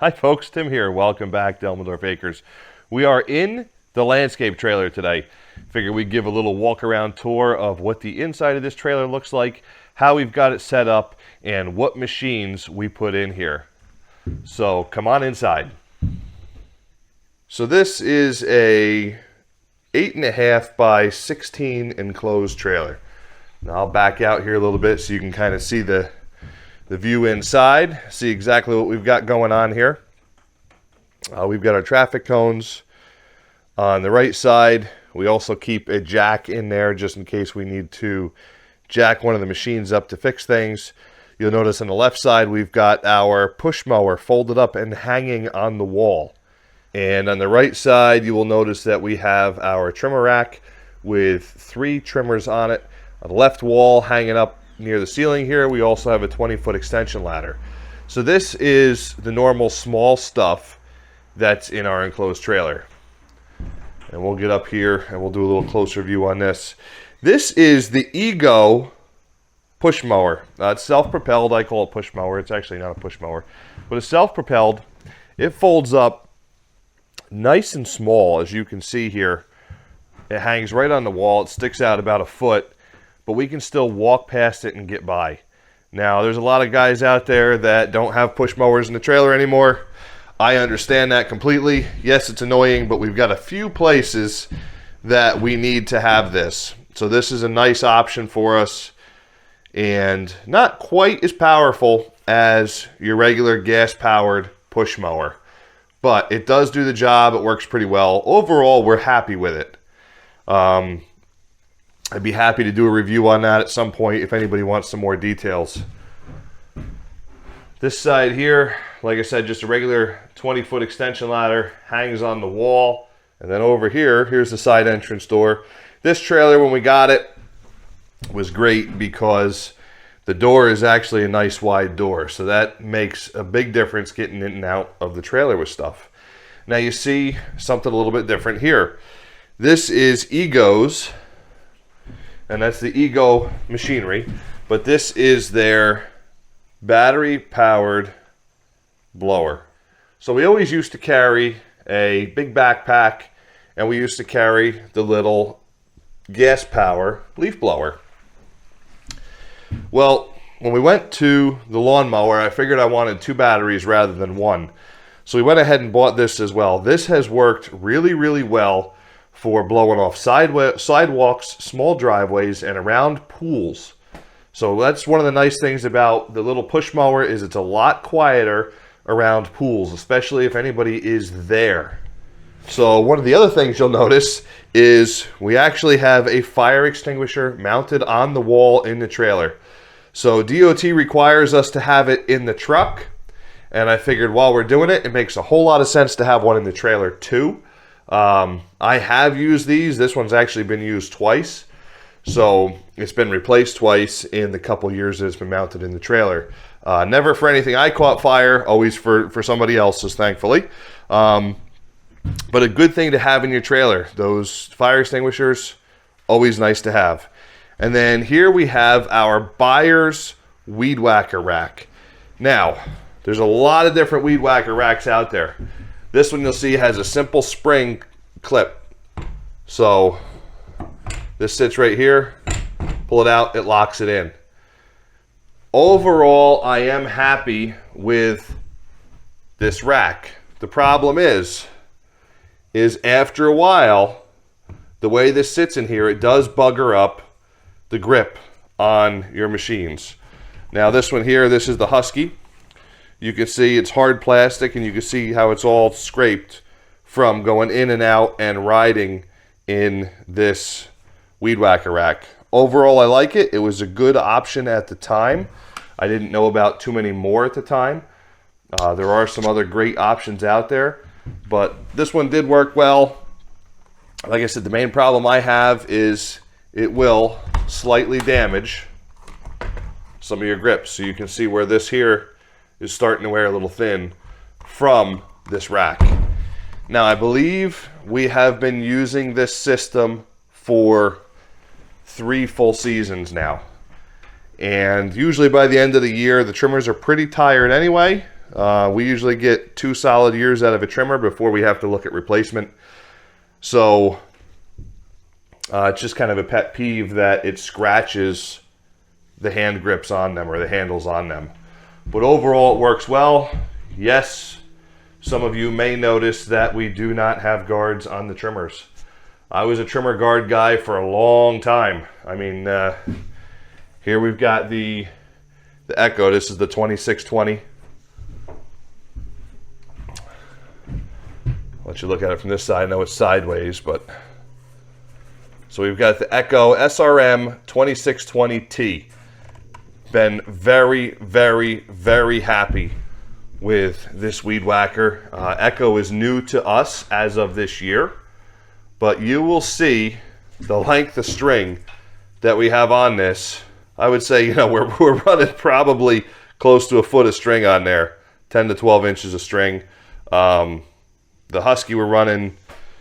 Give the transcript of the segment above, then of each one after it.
Hi folks, Tim here. Welcome back to Elmendorf Acres. We are in the landscape trailer today. Figure we'd give a little walk around tour of what the inside of this trailer looks like, how we've got it set up, and what machines we put in here. So come on inside. So this is a 8.5 by 16 enclosed trailer. Now I'll back out here a little bit so you can kind of see the view inside, see exactly what we've got going on here. We've got our traffic cones on the right side. We also keep a jack in there just in case we need to jack one of the machines up to fix things. You'll notice on the left side we've got our push mower folded up and hanging on the wall. And on the right side you will notice that we have our trimmer rack with 3 trimmers on it. On the left wall hanging up near the ceiling here, we also have a 20-foot extension ladder. So this is the normal small stuff that's in our enclosed trailer. And we'll get up here and we'll do a little closer view on this. This is the Ego push mower. It's self-propelled. I call it push mower. It's actually not a push mower, but it's self-propelled. It folds up nice and small, as you can see here. It hangs right on the wall. It sticks out about a foot, but we can still walk past it and get by. Now, there's a lot of guys out there that don't have push mowers in the trailer anymore. I understand that completely. Yes, it's annoying, but we've got a few places that we need to have this. So this is a nice option for us, and not quite as powerful as your regular gas-powered push mower, but it does do the job. It works pretty well. Overall, we're happy with it. I'd be happy to do a review on that at some point if anybody wants some more details. This side here, like I said, just a regular 20-foot extension ladder, hangs on the wall. And then over here, here's the side entrance door. This trailer, when we got it, was great because the door is actually a nice wide door. So that makes a big difference getting in and out of the trailer with stuff. Now you see something a little bit different here. This is Ego's, and that's the Ego machinery, but this is their battery-powered blower. So we always used to carry a big backpack, and we used to carry the little gas power leaf blower. Well, when we went to the lawnmower, I figured I wanted 2 batteries rather than 1. So we went ahead and bought this as well. This has worked really, really well for blowing off sidewalks, small driveways, and around pools. So that's one of the nice things about the little push mower, is it's a lot quieter around pools, especially if anybody is there. So one of the other things you'll notice is we actually have a fire extinguisher mounted on the wall in the trailer. So DOT requires us to have it in the truck, and I figured while we're doing it, it makes a whole lot of sense to have one in the trailer too. I have used these. This one's actually been used twice. So it's been replaced twice in the couple years that it's been mounted in the trailer. Never for anything I caught fire, always for somebody else's, thankfully. But a good thing to have in your trailer. Those fire extinguishers, always nice to have. And then here we have our buyer's Weedwacker rack. Now, there's a lot of different Weedwacker racks out there. This one you'll see has a simple spring clip. So this sits right here, pull it out, it locks it in. Overall, I am happy with this rack. The problem is after a while, the way this sits in here, it does bugger up the grip on your machines. Now this one here, this is the Husky. You can see it's hard plastic, and you can see how it's all scraped from going in and out and riding in this Weedwacker rack. Overall, I like it. It was a good option at the time. I didn't know about too many more at the time. There are some other great options out there, but this one did work well. Like I said, the main problem I have is it will slightly damage some of your grips. So you can see where this here is starting to wear a little thin from this rack. Now, I believe we have been using this system for 3 full seasons now. And usually by the end of the year, the trimmers are pretty tired anyway. We usually get 2 solid years out of a trimmer before we have to look at replacement. So it's just kind of a pet peeve that it scratches the hand grips on them or the handles on them. But overall it works well. Yes, some of you may notice that we do not have guards on the trimmers. I was a trimmer guard guy for a long time. I mean, here we've got the Echo. This is the 2620. I'll let you look at it from this side. I know it's sideways, but so we've got the Echo SRM 2620T. Been very, very, very happy with this weed whacker. Echo is new to us as of this year, but you will see the length of string that we have on this. I would say, you know, we're running probably close to a foot of string on there, 10 to 12 inches of string. The Husky we're running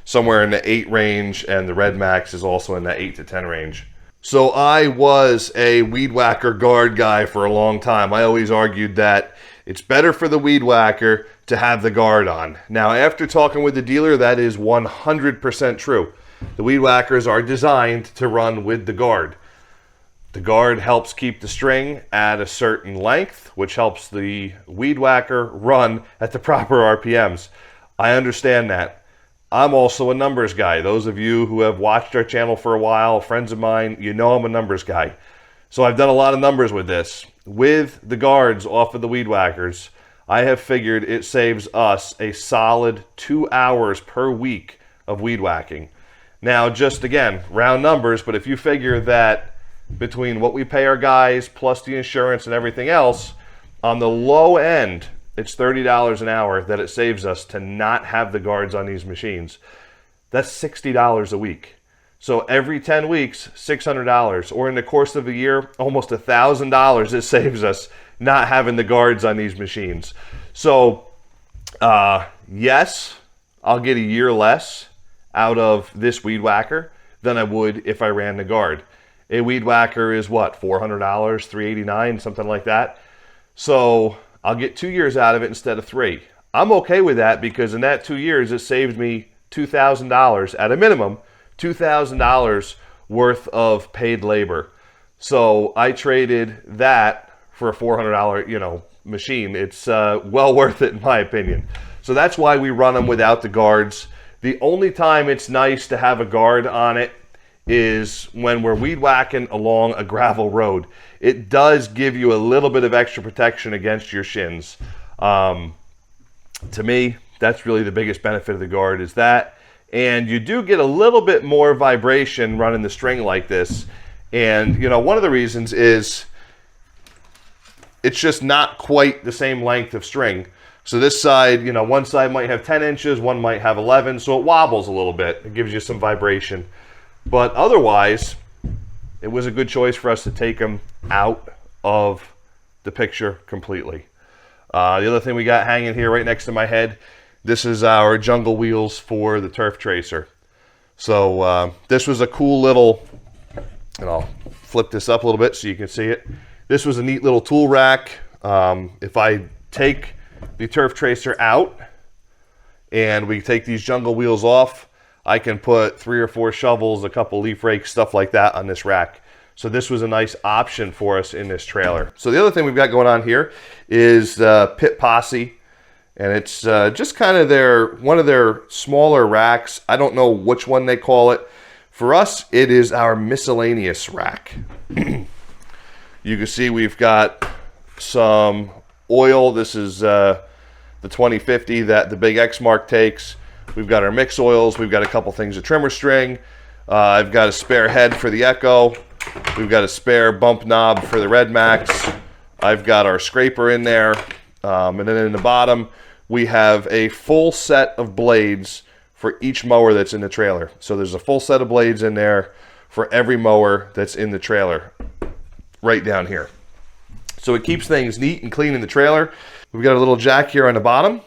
somewhere in the 8 range, and the Redmax is also in that 8 to 10 range. So I was a weed whacker guard guy for a long time. I always argued that it's better for the weed whacker to have the guard on. Now, after talking with the dealer, that is 100% true. The weed whackers are designed to run with the guard. The guard helps keep the string at a certain length, which helps the weed whacker run at the proper RPMs. I understand that. I'm also a numbers guy. Those of you who have watched our channel for a while, friends of mine, you know I'm a numbers guy. So I've done a lot of numbers with this. With the guards off of the weed whackers, I have figured it saves us a solid 2 hours per week of weed whacking. Now, just again, round numbers, but if you figure that between what we pay our guys plus the insurance and everything else, on the low end, it's $30 an hour that it saves us to not have the guards on these machines. That's $60 a week. So every 10 weeks, $600, or in the course of a year, almost $1,000 it saves us not having the guards on these machines. So yes, I'll get a year less out of this weed whacker than I would if I ran the guard. A weed whacker is what, $400, $389, something like that. So I'll get 2 years out of it instead of 3. I'm okay with that because in that 2 years, it saved me $2,000 at a minimum, $2,000 worth of paid labor. So I traded that for a $400, machine. It's well worth it in my opinion. So that's why we run them without the guards. The only time it's nice to have a guard on it is when we're weed whacking along a gravel road. It does give you a little bit of extra protection against your shins. To me, that's really the biggest benefit of the guard is that. And you do get a little bit more vibration running the string like this. And, one of the reasons is it's just not quite the same length of string. So this side, one side might have 10 inches, one might have 11, so it wobbles a little bit. It gives you some vibration. But otherwise, it was a good choice for us to take them out of the picture completely. The other thing we got hanging here right next to my head, this is our jungle wheels for the turf tracer. So this was a cool little, and I'll flip this up a little bit so you can see it. This was a neat little tool rack. If I take the turf tracer out and we take these jungle wheels off, I can put 3 or 4 shovels, a couple leaf rakes, stuff like that on this rack. So this was a nice option for us in this trailer. So the other thing we've got going on here is Pit Posse, and it's just kind of one of their smaller racks. I don't know which one they call it. For us, it is our miscellaneous rack. You can see we've got some oil. This is the 2050 that the big Exmark takes. We've got our mix oils. We've got a couple things of trimmer string. I've got a spare head for the Echo. We've got a spare bump knob for the Redmax. I've got our scraper in there. And then in the bottom, we have a full set of blades for each mower that's in the trailer. So there's a full set of blades in there for every mower that's in the trailer, right down here. So it keeps things neat and clean in the trailer. We've got a little jack here on the bottom.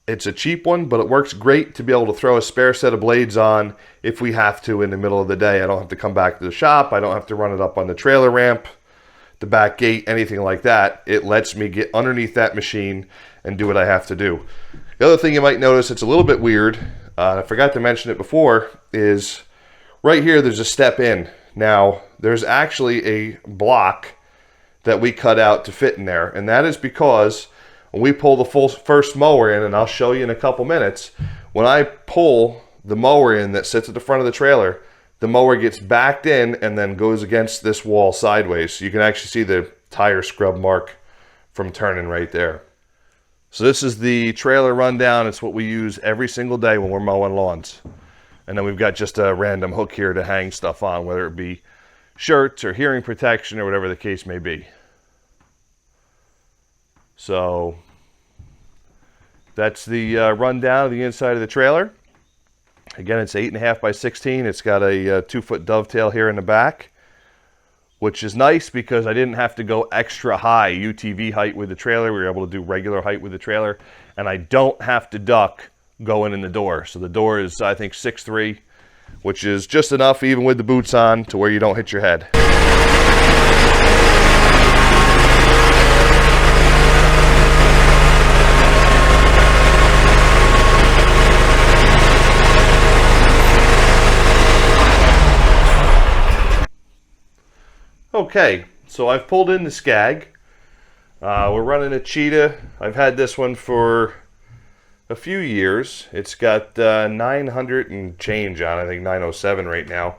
It's a cheap one, but it works great to be able to throw a spare set of blades on if we have to in the middle of the day. I don't have to come back to the shop. I don't have to run it up on the trailer ramp. the back gate, anything like that. It lets me get underneath that machine and do what I have to do. The other thing you might notice, it's a little bit weird, I forgot to mention it before, is right here there's a step in. Now, there's actually a block that we cut out to fit in there, and that is because when we pull the first mower in, and I'll show you in a couple minutes, when I pull the mower in that sits at the front of the trailer, the mower gets backed in and then goes against this wall sideways. So you can actually see the tire scrub mark from turning right there. So this is the trailer rundown. It's what we use every single day when we're mowing lawns. And then we've got just a random hook here to hang stuff on, whether it be shirts or hearing protection or whatever the case may be. So that's the rundown of the inside of the trailer. Again, it's 8.5 by 16. It's got a 2-foot dovetail here in the back, which is nice because I didn't have to go extra high UTV height with the trailer. We were able to do regular height with the trailer, and I don't have to duck going in the door. So the door is, I think, 6'3", which is just enough, even with the boots on, to where you don't hit your head. Okay, so I've pulled in the Scag. We're running a Cheetah. I've had this one for a few years. It's got 900 and change on, I think 907 right now.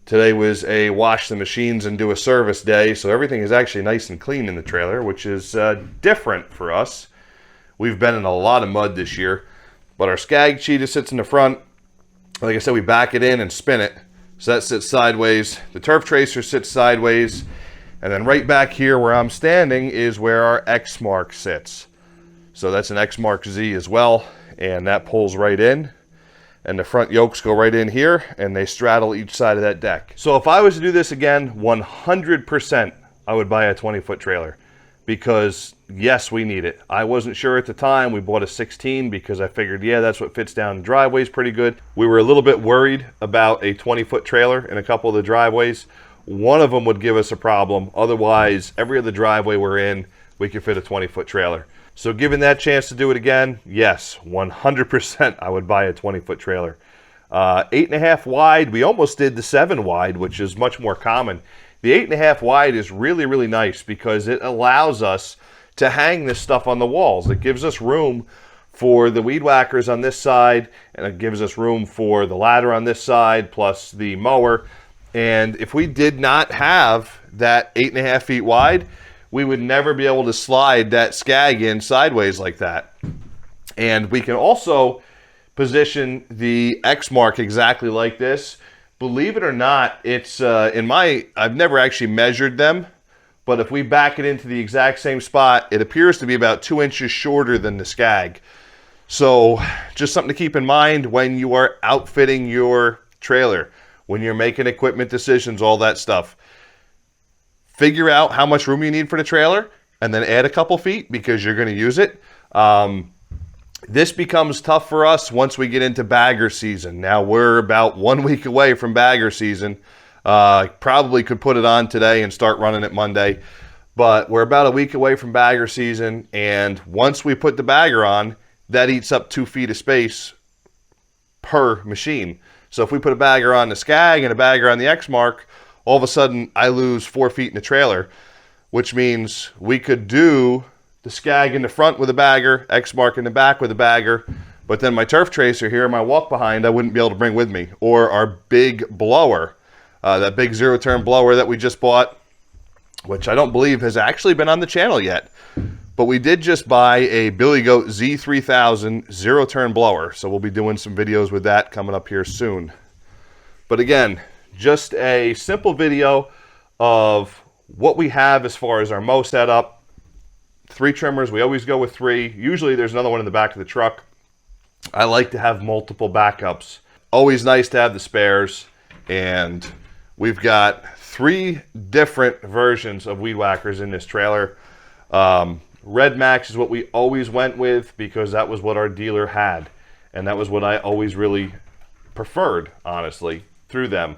Today was a wash the machines and do a service day, so everything is actually nice and clean in the trailer, which is different for us. We've been in a lot of mud this year, but our Scag Cheetah sits in the front. Like I said, we back it in and spin it. So that sits sideways. The turf tracer sits sideways. And then right back here where I'm standing is where our Exmark sits. So that's an Exmark Z as well. And that pulls right in. And the front yokes go right in here and they straddle each side of that deck. So if I was to do this again, 100% I would buy a 20-foot trailer. Because yes, we need it. I wasn't sure at the time. We bought a 16 because I figured, yeah, that's what fits down the driveways pretty good. We were a little bit worried about a 20-foot trailer in a couple of the driveways. One of them would give us a problem. Otherwise, every other driveway we're in, we could fit a 20-foot trailer. So given that chance to do it again, yes, 100% I would buy a 20-foot trailer. 8.5 wide, we almost did the 7 wide, which is much more common. The 8.5 wide is really, really nice because it allows us to hang this stuff on the walls. It gives us room for the weed whackers on this side, and it gives us room for the ladder on this side, plus the mower. And if we did not have that 8.5 feet wide, we would never be able to slide that Scag in sideways like that. And we can also position the Exmark exactly like this. Believe it or not, it's I've never actually measured them, but if we back it into the exact same spot, it appears to be about 2 inches shorter than the Scag. So just something to keep in mind when you are outfitting your trailer, when you're making equipment decisions, all that stuff. Figure out how much room you need for the trailer and then add a couple feet because you're going to use it. This becomes tough for us once we get into bagger season. Now we're about 1 week away from bagger season. Probably could put it on today and start running it Monday, but we're about a week away from bagger season. And once we put the bagger on, that eats up 2 feet of space per machine. So if we put a bagger on the Scag and a bagger on the Exmark, all of a sudden I lose 4 feet in the trailer, which means we could do the Scag in the front with a bagger, Exmark in the back with a bagger, but then my turf tracer here, my walk behind, I wouldn't be able to bring with me. Or our big blower, that big zero-turn blower that we just bought, which I don't believe has actually been on the channel yet. But we did just buy a Billy Goat Z3000 zero-turn blower, so we'll be doing some videos with that coming up here soon. But again, just a simple video of what we have as far as our mow setup. 3 trimmers, we always go with 3. Usually there's another one in the back of the truck. I like to have multiple backups. Always nice to have the spares. And we've got 3 different versions of weed whackers in this trailer. Redmax is what we always went with because that was what our dealer had. And that was what I always really preferred, honestly, through them.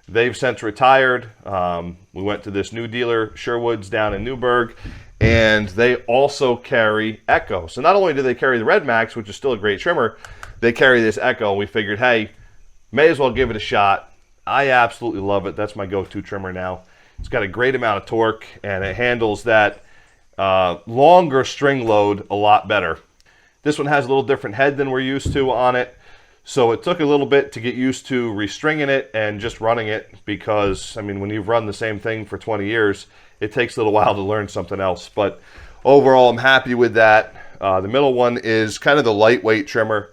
They've since retired. We went to this new dealer, Sherwood's, down in Newburgh, and they also carry Echo. So not only do they carry the Redmax, which is still a great trimmer, they carry this Echo. We figured, hey, may as well give it a shot. I absolutely love it. That's my go-to trimmer now. It's got a great amount of torque, and it handles that longer string load a lot better. This one has a little different head than we're used to on it. So it took a little bit to get used to restringing it and just running it because, I mean, when you've run the same thing for 20 years, it takes a little while to learn something else. But overall, I'm happy with that. The middle one is kind of the lightweight trimmer.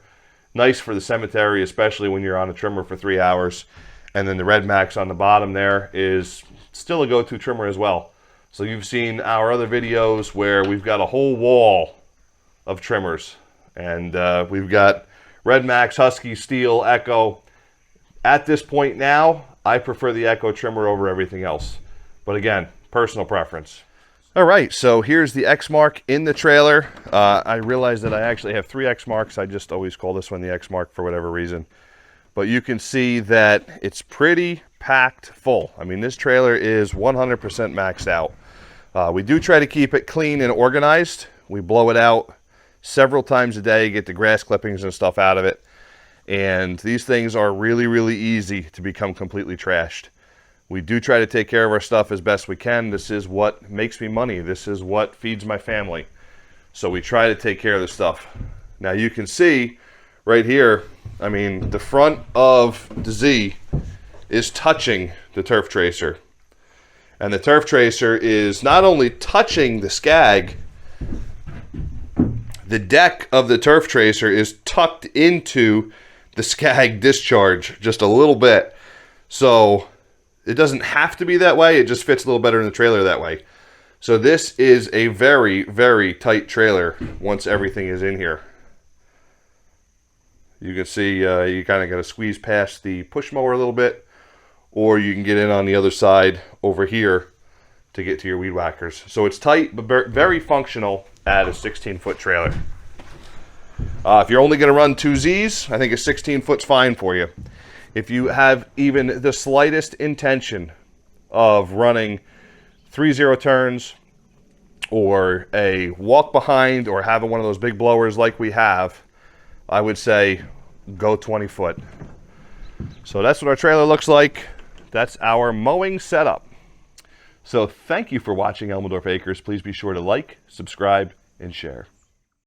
Nice for the cemetery, especially when you're on a trimmer for 3 hours. And then the Redmax on the bottom there is still a go-to trimmer as well. So you've seen our other videos where we've got a whole wall of trimmers. And we've got Redmax, Husky, Steel, Echo. At this point now, I prefer the Echo trimmer over everything else. But again, personal preference. All right, so here's the Exmark in the trailer. I realize that I actually have 3 Exmarks. I just always call this one the Exmark for whatever reason. But you can see that it's pretty packed full. I mean, this trailer is 100% maxed out. We do try to keep it clean and organized. We blow it out several times a day, get the grass clippings and stuff out of it. And these things are really, really easy to become completely trashed. We do try to take care of our stuff as best we can. This is what makes me money. This is what feeds my family. So we try to take care of the stuff. Now you can see right here, I mean, the front of the Z is touching the turf tracer. And the turf tracer is not only touching the Scag, the deck of the turf tracer is tucked into the Scag discharge just a little bit. So it doesn't have to be that way. It just fits a little better in the trailer that way. So this is a very, very tight trailer once everything is in here. You can see you kind of got to squeeze past the push mower a little bit, or you can get in on the other side over here to get to your weed whackers. So it's tight, but very functional at a 16-foot trailer. If you're only going to run 2 Zs, I think a 16-foot's fine for you. If you have even the slightest intention of running 3/0 turns or a walk behind or having one of those big blowers like we have, I would say go 20 foot. So that's what our trailer looks like. That's our mowing setup. So thank you for watching Elmendorf Acres. Please be sure to like, subscribe, and share.